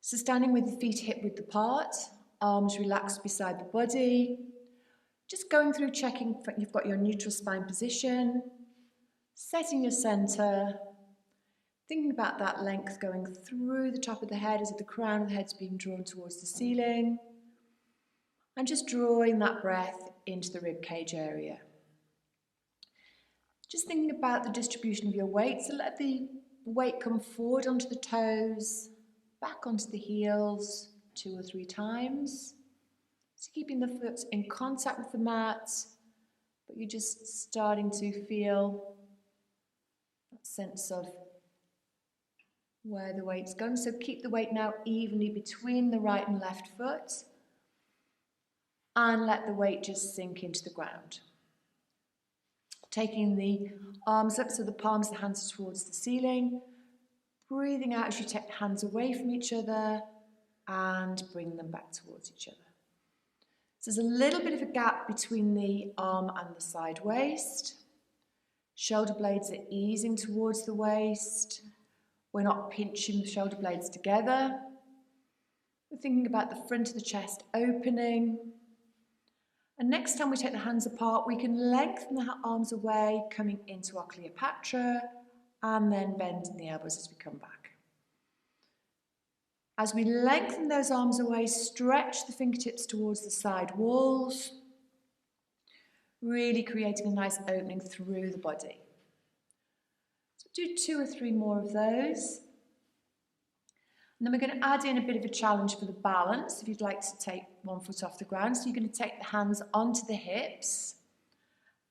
So standing with the feet hip width apart, arms relaxed beside the body, just going through checking you've got your neutral spine position, setting your center, thinking about that length going through the top of the head as if the crown of the head's being drawn towards the ceiling, and just drawing that breath into the rib cage area. Just thinking about the distribution of your weight, so let the weight come forward onto the toes, back onto the heels 2 or 3 times. So keeping the foot in contact with the mat, but you're just starting to feel that sense of where the weight's going. So keep the weight now evenly between the right and left foot, and let the weight just sink into the ground. Taking the arms up so the palms of the hands are towards the ceiling, breathing out as you take the hands away from each other and bring them back towards each other. So there's a little bit of a gap between the arm and the side waist. Shoulder blades are easing towards the waist. We're not pinching the shoulder blades together. We're thinking about the front of the chest opening. And next time we take the hands apart, we can lengthen the arms away, coming into our Cleopatra, and then bending the elbows as we come back. As we lengthen those arms away, stretch the fingertips towards the side walls, really creating a nice opening through the body. So do 2 or 3 more of those. And then we're going to add in a bit of a challenge for the balance, if you'd like to take one foot off the ground. So you're going to take the hands onto the hips.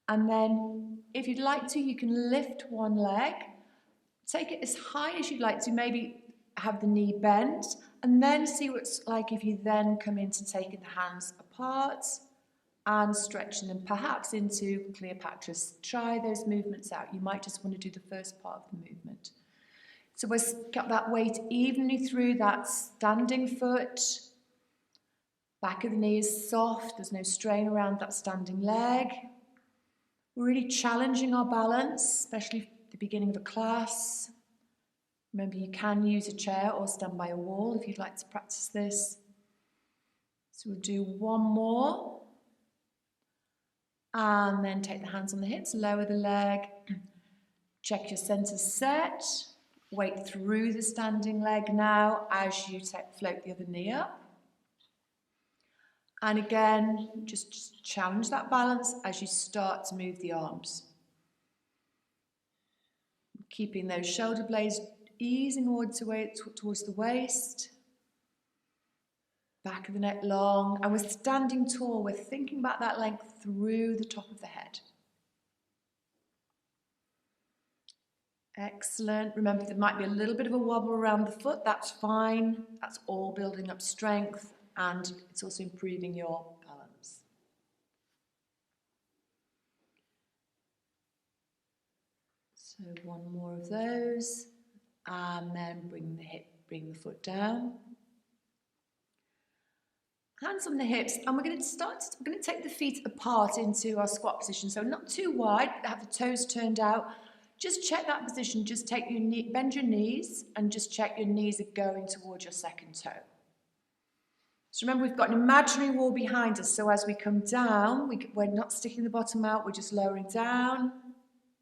And then, if you'd like to, you can lift one leg. Take it as high as you'd like to, maybe have the knee bent, and then see what it's like if you then come into taking the hands apart and stretching them perhaps into Cleopatra. Try those movements out. You might just want to do the first part of the movement. So we've got that weight evenly through that standing foot. Back of the knee is soft, there's no strain around that standing leg. We're really challenging our balance, especially at the beginning of a class. Remember, you can use a chair or stand by a wall if you'd like to practice this. So we'll do one more. And then take the hands on the hips, lower the leg. Check your center set. Weight through the standing leg now as you float the other knee up. And again, just challenge that balance as you start to move the arms. Keeping those shoulder blades easing towards the waist. Back of the neck long. And we're standing tall. We're thinking about that length through the top of the head. Excellent. Remember, there might be a little bit of a wobble around the foot. That's fine. That's all building up strength, and it's also improving your balance. So one more of those, and then bring the foot down. Hands on the hips, and we're going to take the feet apart into our squat position. So not too wide, have the toes turned out. Just check that position, just take your knee, bend your knees, and just check your knees are going towards your second toe. So remember, we've got an imaginary wall behind us, so as we come down, we're not sticking the bottom out, we're just lowering down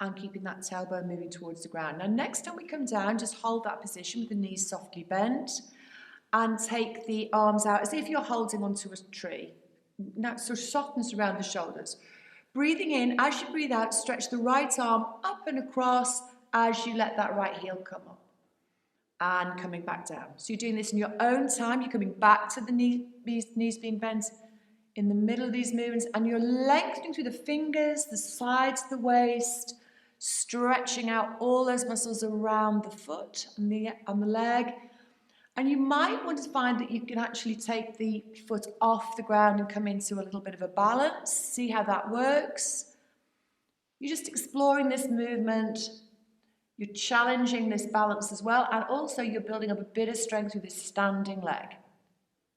and keeping that tailbone moving towards the ground. Now next time we come down, just hold that position with the knees softly bent and take the arms out as if you're holding onto a tree. Now sort of softness around the shoulders. Breathing in, as you breathe out, stretch the right arm up and across as you let that right heel come up. And coming back down. So you're doing this in your own time. You're coming back to the knees being bent in the middle of these movements, and you're lengthening through the fingers, the sides of the waist, stretching out all those muscles around the foot and on the leg. And you might want to find that you can actually take the foot off the ground and come into a little bit of a balance. See how that works. You're just exploring this movement. You're challenging this balance as well. And also you're building up a bit of strength through this standing leg.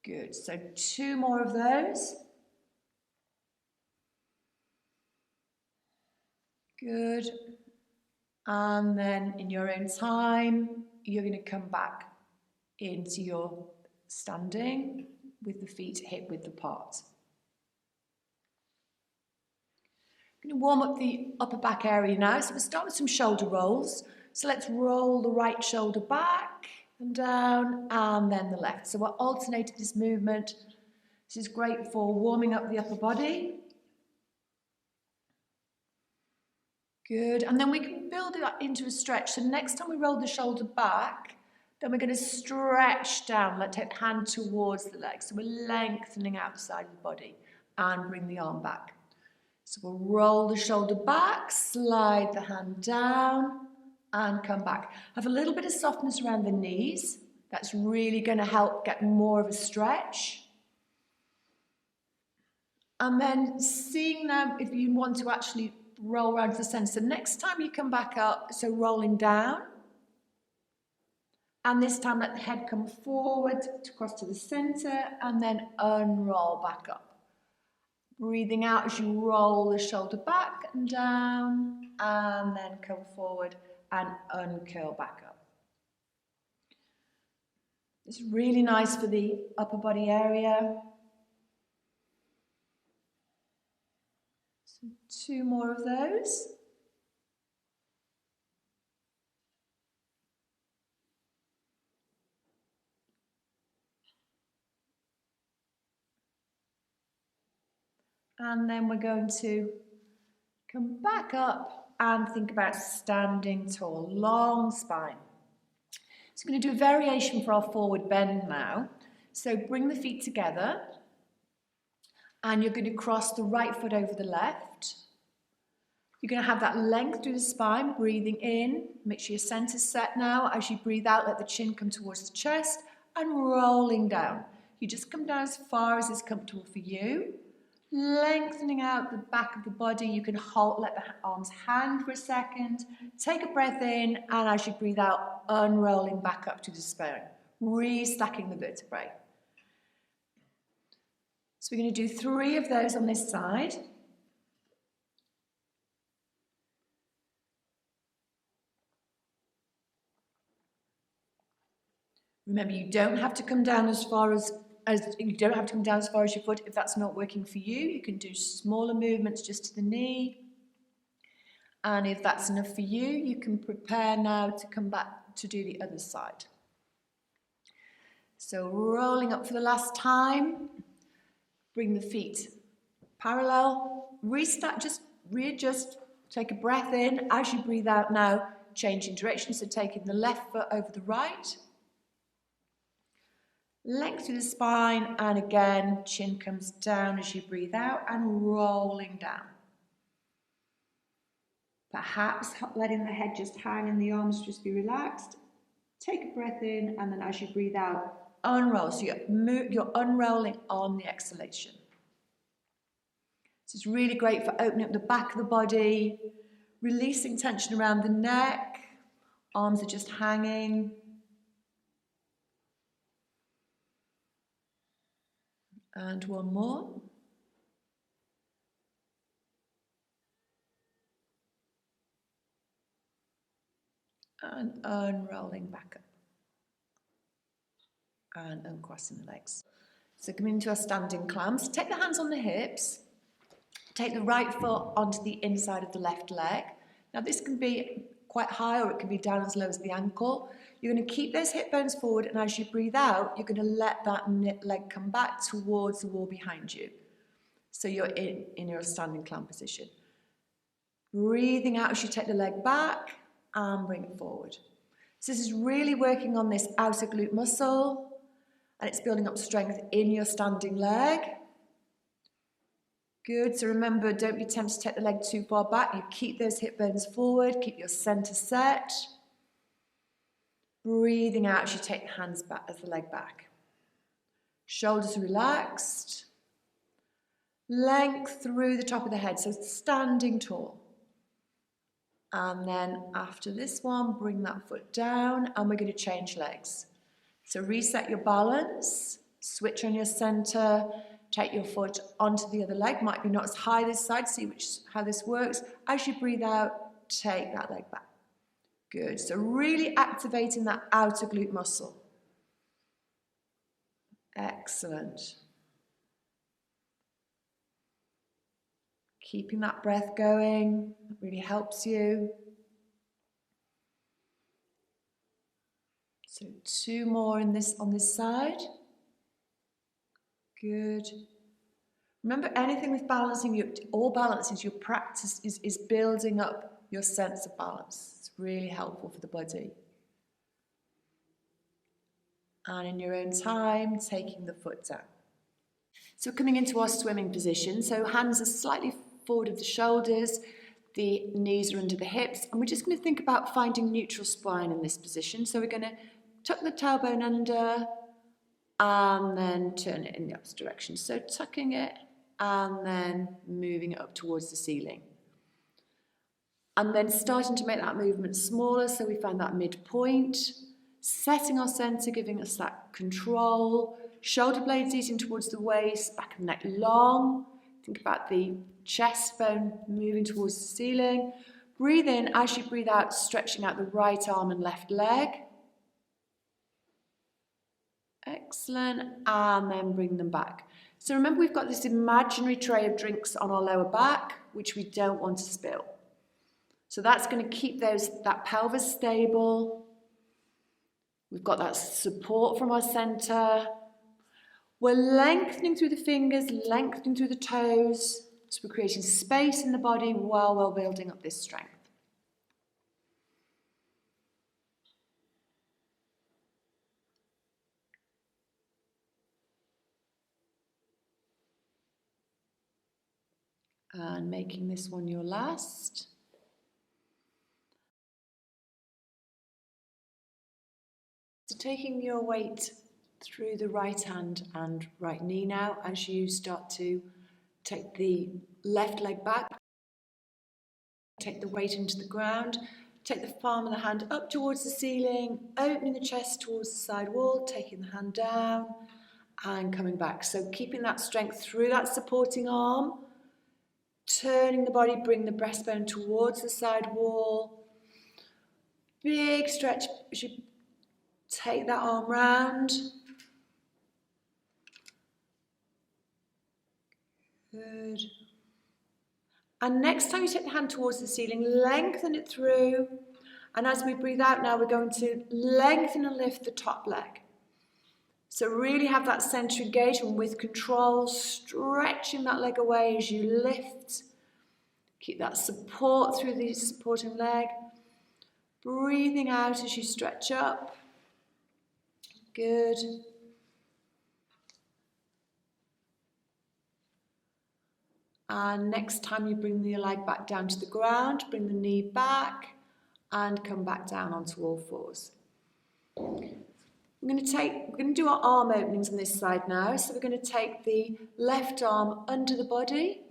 Good. So 2 more of those. Good. And then in your own time, you're going to come back into your standing with the feet hip width apart. I'm going to warm up the upper back area now. So we'll start with some shoulder rolls. So let's roll the right shoulder back and down, and then the left. So we're alternating this movement. This is great for warming up the upper body. Good, and then we can build it up into a stretch. So next time we roll the shoulder back, then we're going to stretch down. Let's take the hand towards the leg. So we're lengthening out the side of the body and bring the arm back. So we'll roll the shoulder back, slide the hand down and come back. Have a little bit of softness around the knees. That's really going to help get more of a stretch. And then seeing now if you want to actually roll around to the centre. So next time you come back up, so rolling down. And this time let the head come forward, across to the centre, and then unroll back up. Breathing out as you roll the shoulder back and down, and then come forward and uncurl back up. It's really nice for the upper body area. So 2 more of those. And then we're going to come back up and think about standing tall, long spine. So we're going to do a variation for our forward bend now. So bring the feet together and you're going to cross the right foot over the left. You're going to have that length through the spine, breathing in. Make sure your centre's set now. As you breathe out, let the chin come towards the chest and rolling down. You just come down as far as is comfortable for you. Lengthening out the back of the body. You can hold, let the arms hang for a second. Take a breath in, and as you breathe out, unrolling back up to the spine. Restacking the vertebrae. So we're going to do 3 of those on this side. Remember, you don't have to come down as far as you don't have to come down as far as your foot if that's not working for you. You can do smaller movements just to the knee. And if that's enough for you, you can prepare now to come back to do the other side. So rolling up for the last time. Bring the feet parallel. Restart, just readjust. Take a breath in. As you breathe out now, changing direction. So taking the left foot over the right. Length through the spine, and again, chin comes down as you breathe out and rolling down. Perhaps letting the head just hang and the arms just be relaxed. Take a breath in, and then as you breathe out, unroll. So you're unrolling on the exhalation. This is really great for opening up the back of the body, releasing tension around the neck. Arms are just hanging. And one more. And unrolling back up. And uncrossing the legs. So coming into our standing clamps. Take the hands on the hips. Take the right foot onto the inside of the left leg. Now this can be quite high or it can be down as low as the ankle. You're going to keep those hip bones forward, and as you breathe out, you're going to let that leg come back towards the wall behind you. So you're in your standing clamp position. Breathing out as you take the leg back and bring it forward. So this is really working on this outer glute muscle, and it's building up strength in your standing leg. Good, so remember, don't be tempted to take the leg too far back. You keep those hip bones forward, keep your center set. Breathing out as you take the hands back as the leg back. Shoulders relaxed. Length through the top of the head, so standing tall. And then after this one, bring that foot down, and we're going to change legs. So reset your balance, switch on your center, take your foot onto the other leg. Might be not as high this side, see how this works. As you breathe out, take that leg back. Good, so really activating that outer glute muscle. Excellent. Keeping that breath going really helps you. So 2 more on this side. Good. Remember, anything with balancing, all balances, your practice is building up your sense of balance. It's really helpful for the body. And in your own time, taking the foot down. So coming into our swimming position, so hands are slightly forward of the shoulders, the knees are under the hips, and we're just going to think about finding neutral spine in this position. So we're going to tuck the tailbone under and then turn it in the opposite direction. So tucking it and then moving it up towards the ceiling. And then starting to make that movement smaller, so we find that midpoint, setting our centre, giving us that control, shoulder blades easing towards the waist, back of the neck long. Think about the chest bone moving towards the ceiling. Breathe in, as you breathe out, stretching out the right arm and left leg. Excellent, and then bring them back. So remember, we've got this imaginary tray of drinks on our lower back, which we don't want to spill. So that's going to keep that pelvis stable. We've got that support from our centre. We're lengthening through the fingers, lengthening through the toes. So we're creating space in the body while we're building up this strength. And making this one your last. So taking your weight through the right hand and right knee now as you start to take the left leg back. Take the weight into the ground. Take the palm of the hand up towards the ceiling, opening the chest towards the side wall, taking the hand down and coming back. So keeping that strength through that supporting arm. Turning the body, bring the breastbone towards the side wall. Big stretch as you take that arm round. Good. And next time you take the hand towards the ceiling, lengthen it through. And as we breathe out now, we're going to lengthen and lift the top leg. So really have that center engagement with control, stretching that leg away as you lift. Keep that support through the supporting leg. Breathing out as you stretch up. Good. And next time you bring the leg back down to the ground, bring the knee back and come back down onto all fours. We're going to do our arm openings on this side now. So we're going to take the left arm under the body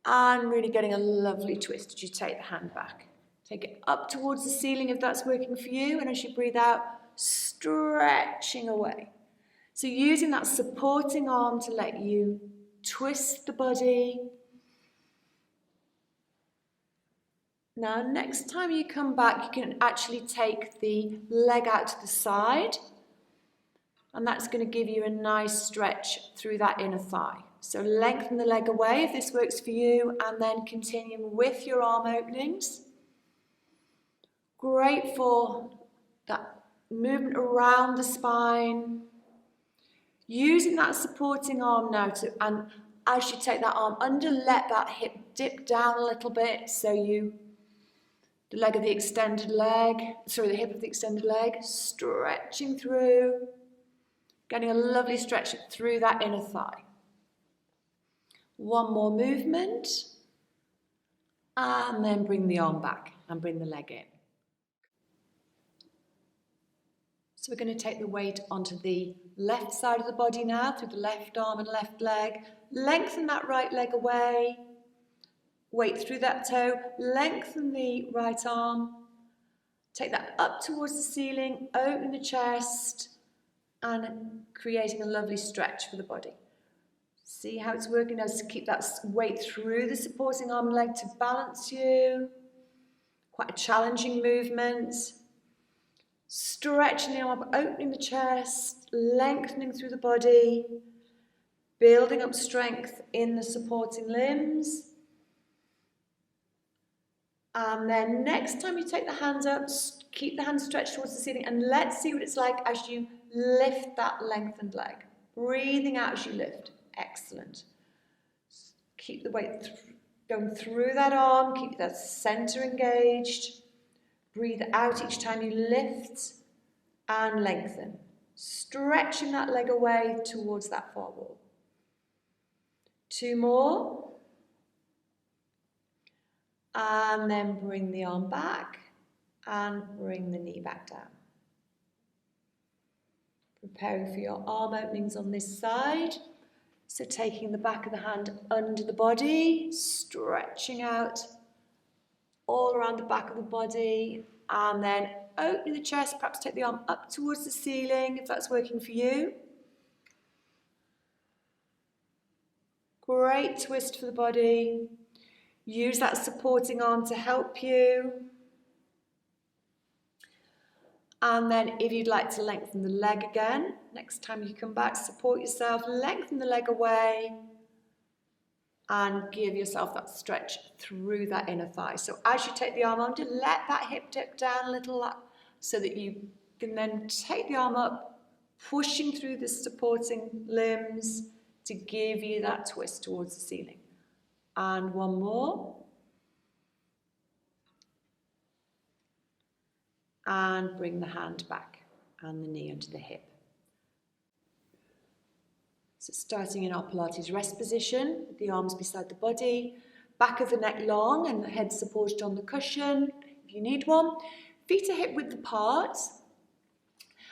and really getting a lovely twist as you take the hand back. Take it up towards the ceiling if that's working for you, and as you breathe out, stretching away. So using that supporting arm to let you twist the body. Now, next time you come back, you can actually take the leg out to the side, and that's going to give you a nice stretch through that inner thigh. So lengthen the leg away if this works for you, and then continuing with your arm openings. Great for that movement around the spine. Using that supporting arm now and as you take that arm under, let that hip dip down a little bit, so the leg of the extended leg, the hip of the extended leg, stretching through, getting a lovely stretch through that inner thigh. One more movement, and then bring the arm back and bring the leg in. So we're going to take the weight onto the left side of the body now, through the left arm and left leg. Lengthen that right leg away. Weight through that toe. Lengthen the right arm. Take that up towards the ceiling. Open the chest. And creating a lovely stretch for the body. See how it's working now to keep that weight through the supporting arm and leg to balance you. Quite a challenging movement. Stretching the arm up, opening the chest, lengthening through the body, building up strength in the supporting limbs. And then next time you take the hands up, keep the hands stretched towards the ceiling, and let's see what it's like as you lift that lengthened leg. Breathing out as you lift. Excellent. Keep the weight going through that arm, keep that center engaged. Breathe out each time you lift and lengthen. Stretching that leg away towards that far wall. 2 more. And then bring the arm back and bring the knee back down. Preparing for your arm openings on this side. So taking the back of the hand under the body, stretching out all around the back of the body, and then opening the chest, perhaps take the arm up towards the ceiling if that's working for you. Great twist for the body. Use that supporting arm to help you. And then if you'd like to lengthen the leg again, next time you come back, support yourself, lengthen the leg away, and give yourself that stretch through that inner thigh. So as you take the arm under, let that hip dip down a little so that you can then take the arm up, pushing through the supporting limbs to give you that twist towards the ceiling. And one more. And bring the hand back and the knee under the hip. So starting in our Pilates rest position, with the arms beside the body, back of the neck long and the head supported on the cushion if you need one. Feet are hip width apart.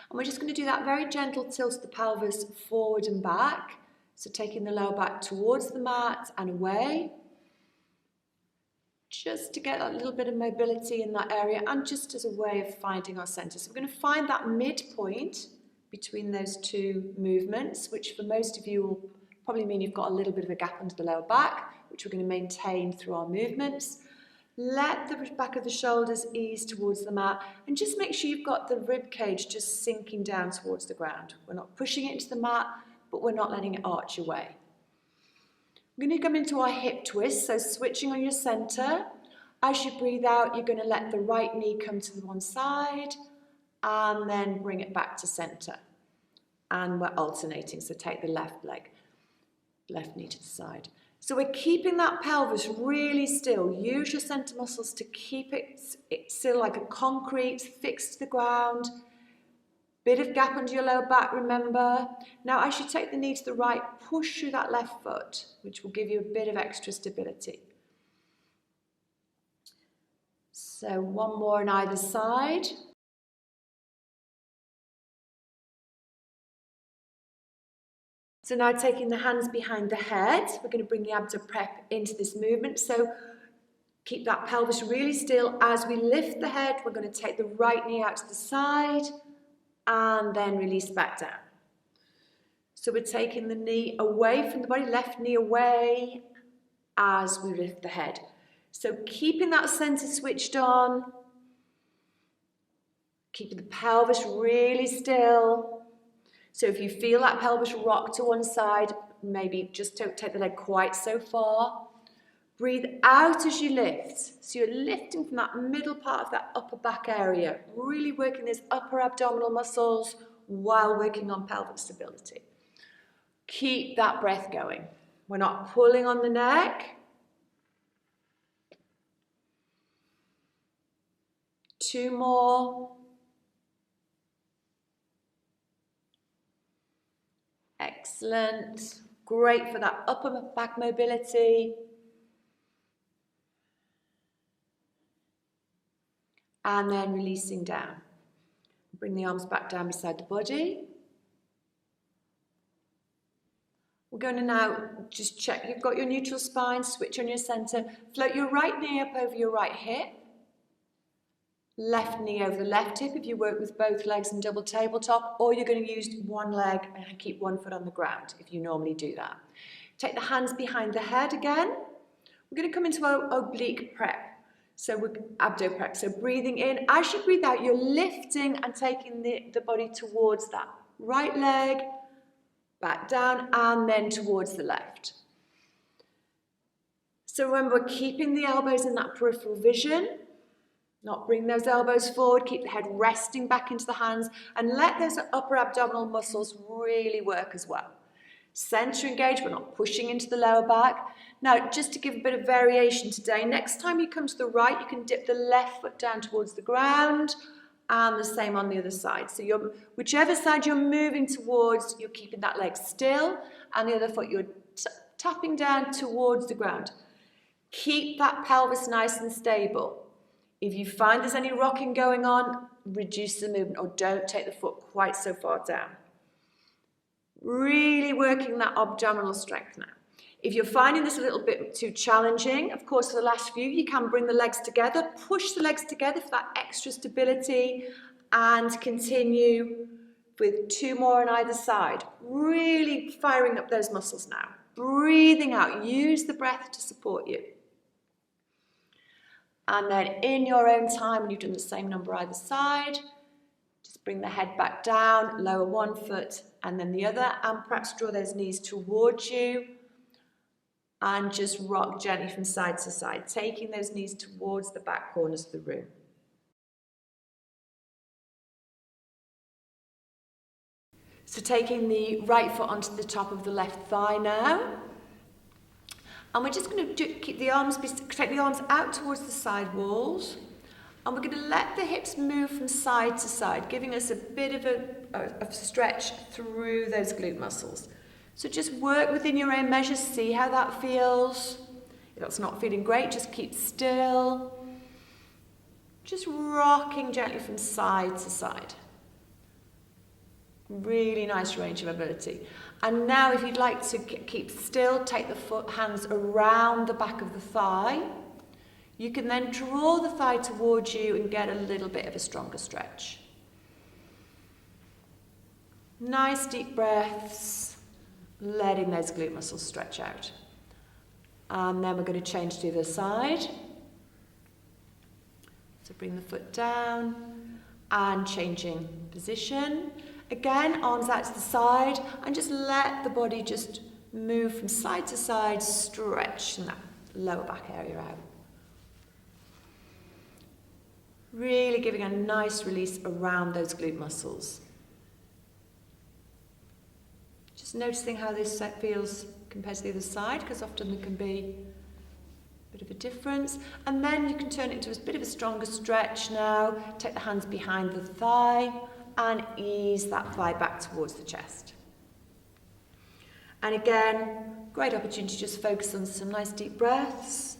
And we're just going to do that very gentle tilt of the pelvis forward and back. So taking the lower back towards the mat and away. Just to get that little bit of mobility in that area and just as a way of finding our center. So we're going to find that midpoint between those two movements, which for most of you will probably mean you've got a little bit of a gap under the lower back, which we're going to maintain through our movements. Let the back of the shoulders ease towards the mat and just make sure you've got the rib cage just sinking down towards the ground. We're not pushing it into the mat, but we're not letting it arch away. We're going to come into our hip twist, so switching on your center. As you breathe out, you're going to let the right knee come to the one side and then bring it back to center. And we're alternating, so take the left leg, left knee to the side. So we're keeping that pelvis really still. Use your center muscles to keep it still like a concrete, fixed to the ground. Bit of gap under your lower back, remember. Now as you take the knee to the right, push through that left foot, which will give you a bit of extra stability. So one more on either side. So now taking the hands behind the head, we're going to bring the abdo prep into this movement. So keep that pelvis really still. As we lift the head, we're going to take the right knee out to the side and then release back down. So we're taking the knee away from the body, left knee away as we lift the head. So keeping that center switched on, keeping the pelvis really still. So if you feel that pelvis rock to one side, maybe just don't take the leg quite so far. Breathe out as you lift. So you're lifting from that middle part of that upper back area, really working those upper abdominal muscles while working on pelvic stability. Keep that breath going. We're not pulling on the neck. 2 more. Excellent. Great for that upper back mobility. And then releasing down. Bring the arms back down beside the body. We're going to now just check you've got your neutral spine, switch on your center. Float your right knee up over your right hip. Left knee over the left hip if you work with both legs in double tabletop, or you're going to use one leg and keep one foot on the ground if you normally do that. Take the hands behind the head again. We're going to come into our oblique prep. So we're abdo prep. So breathing in, as you breathe out, you're lifting and taking the body towards that right leg, back down, and then towards the left. So remember, we're keeping the elbows in that peripheral vision, not bring those elbows forward, keep the head resting back into the hands, and let those upper abdominal muscles really work as well. Center engage, we're not pushing into the lower back. Now, just to give a bit of variation today, next time you come to the right, you can dip the left foot down towards the ground, and the same on the other side. So whichever side you're moving towards, you're keeping that leg still, and the other foot you're tapping down towards the ground. Keep that pelvis nice and stable. If you find there's any rocking going on, reduce the movement or don't take the foot quite so far down. Really working that abdominal strength now. If you're finding this a little bit too challenging, of course, for the last few, you can bring the legs together, push the legs together for that extra stability, and continue with 2 more on either side. Really firing up those muscles now. Breathing out, use the breath to support you. And then in your own time, when you've done the same number either side, just bring the head back down, lower one foot and then the other, and perhaps draw those knees towards you and just rock gently from side to side, taking those knees towards the back corners of the room. So taking the right foot onto the top of the left thigh now. And we're just going to take the arms out towards the side walls. And we're going to let the hips move from side to side, giving us a bit of a stretch through those glute muscles. So just work within your own measure, see how that feels. If that's not feeling great, just keep still. Just rocking gently from side to side. Really nice range of mobility. And now if you'd like to keep still, take the hands around the back of the thigh. You can then draw the thigh towards you and get a little bit of a stronger stretch. Nice deep breaths, letting those glute muscles stretch out. And then we're going to change to the other side. So bring the foot down and changing position. Again, arms out to the side, and just let the body just move from side to side, stretching that lower back area out. Really giving a nice release around those glute muscles. Just noticing how this set feels compared to the other side, because often there can be a bit of a difference. And then you can turn it into a bit of a stronger stretch now. Take the hands behind the thigh, and ease that thigh back towards the chest. And again, great opportunity to just focus on some nice deep breaths.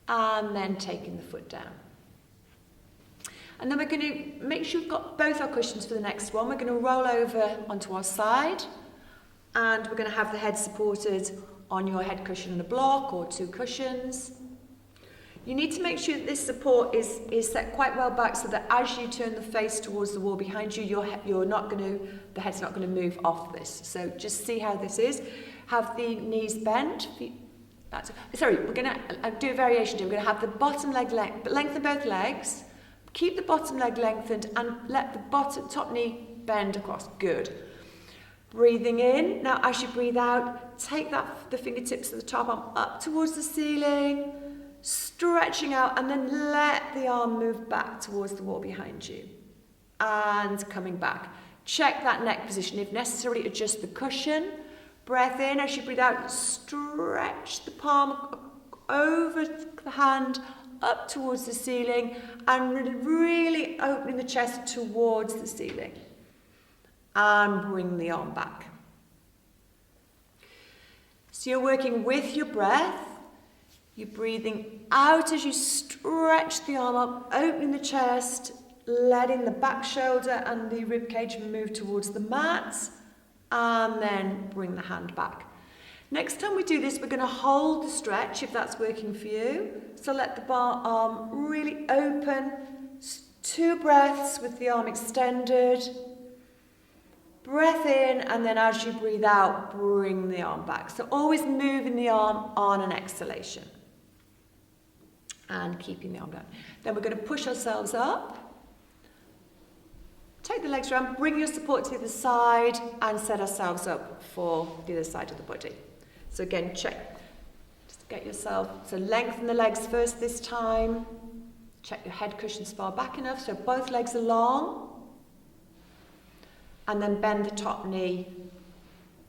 And then taking the foot down. And then we're going to make sure we've got both our cushions for the next one. We're going to roll over onto our side, and we're going to have the head supported on your head cushion and a block or 2 cushions. You need to make sure that this support is set quite well back so that as you turn the face towards the wall behind you, the head's not going to move off this. So just see how this is. Have the knees bent. We're going to do a variation here. We're going to have the bottom leg lengthen both legs. Keep the bottom leg lengthened and let the top knee bend across. Good. Breathing in. Now as you breathe out, take the fingertips of the top arm up towards the ceiling. Stretching out, and then let the arm move back towards the wall behind you. And coming back. Check that neck position. If necessary, adjust the cushion. Breath in. As you breathe out, stretch the palm over the hand up towards the ceiling and really opening the chest towards the ceiling. And bring the arm back. So you're working with your breath. You're breathing out as you stretch the arm up, opening the chest, letting the back shoulder and the rib cage move towards the mat, and then bring the hand back. Next time we do this, we're going to hold the stretch if that's working for you. So let the arm really open, 2 breaths with the arm extended. Breath in, and then as you breathe out, bring the arm back. So always moving the arm on an exhalation. And keeping the arm down. Then we're going to push ourselves up. Take the legs around, bring your support to the other side, and set ourselves up for the other side of the body. So again, check. Just get yourself, so lengthen the legs first this time. Check your head cushions far back enough so both legs are long. And then bend the top knee,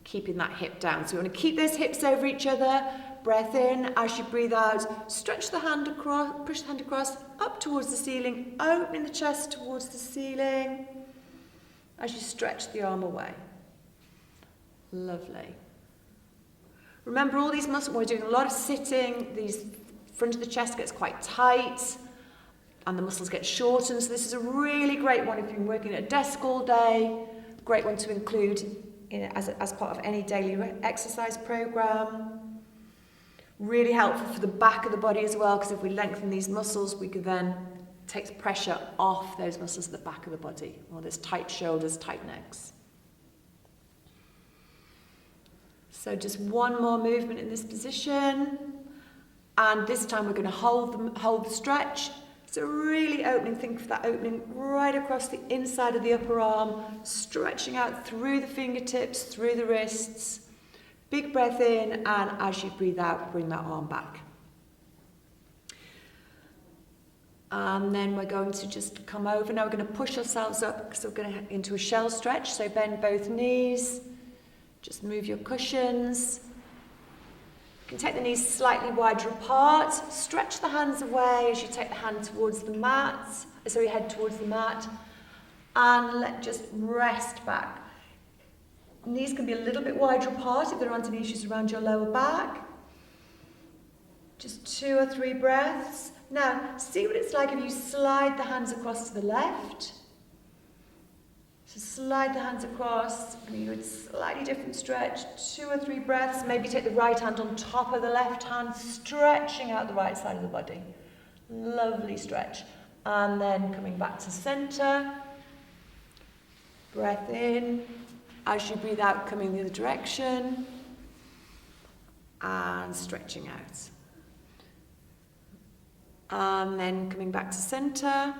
keeping that hip down. So we want to keep those hips over each other. Breath in, as you breathe out, stretch the hand across, push the hand across, up towards the ceiling, opening the chest towards the ceiling, as you stretch the arm away. Lovely. Remember all these muscles, we're doing a lot of sitting, these front of the chest gets quite tight, and the muscles get shortened, so this is a really great one if you've been working at a desk all day, great one to include as part of any daily exercise program. Really helpful for the back of the body as well, because if we lengthen these muscles, we can then take pressure off those muscles at the back of the body, or those tight shoulders, tight necks. So just one more movement in this position, and this time we're going to hold the stretch. So really opening, think of that opening right across the inside of the upper arm, stretching out through the fingertips, through the wrists. Big breath in, and as you breathe out, bring that arm back. And then we're going to just come over. Now we're going to push ourselves up because we're going to into a shell stretch. So bend both knees. Just move your cushions. You can take the knees slightly wider apart. Stretch the hands away as you take the hand towards the mat. So your head towards the mat. And just rest back. Knees can be a little bit wider apart if there aren't any issues around your lower back. Just 2 or 3 breaths. Now, see what it's like if you slide the hands across to the left. So slide the hands across, and you do a slightly different stretch. 2 or 3 breaths. Maybe take the right hand on top of the left hand, stretching out the right side of the body. Lovely stretch. And then coming back to center. Breath in. As you breathe out, coming the other direction, and stretching out. And then coming back to center.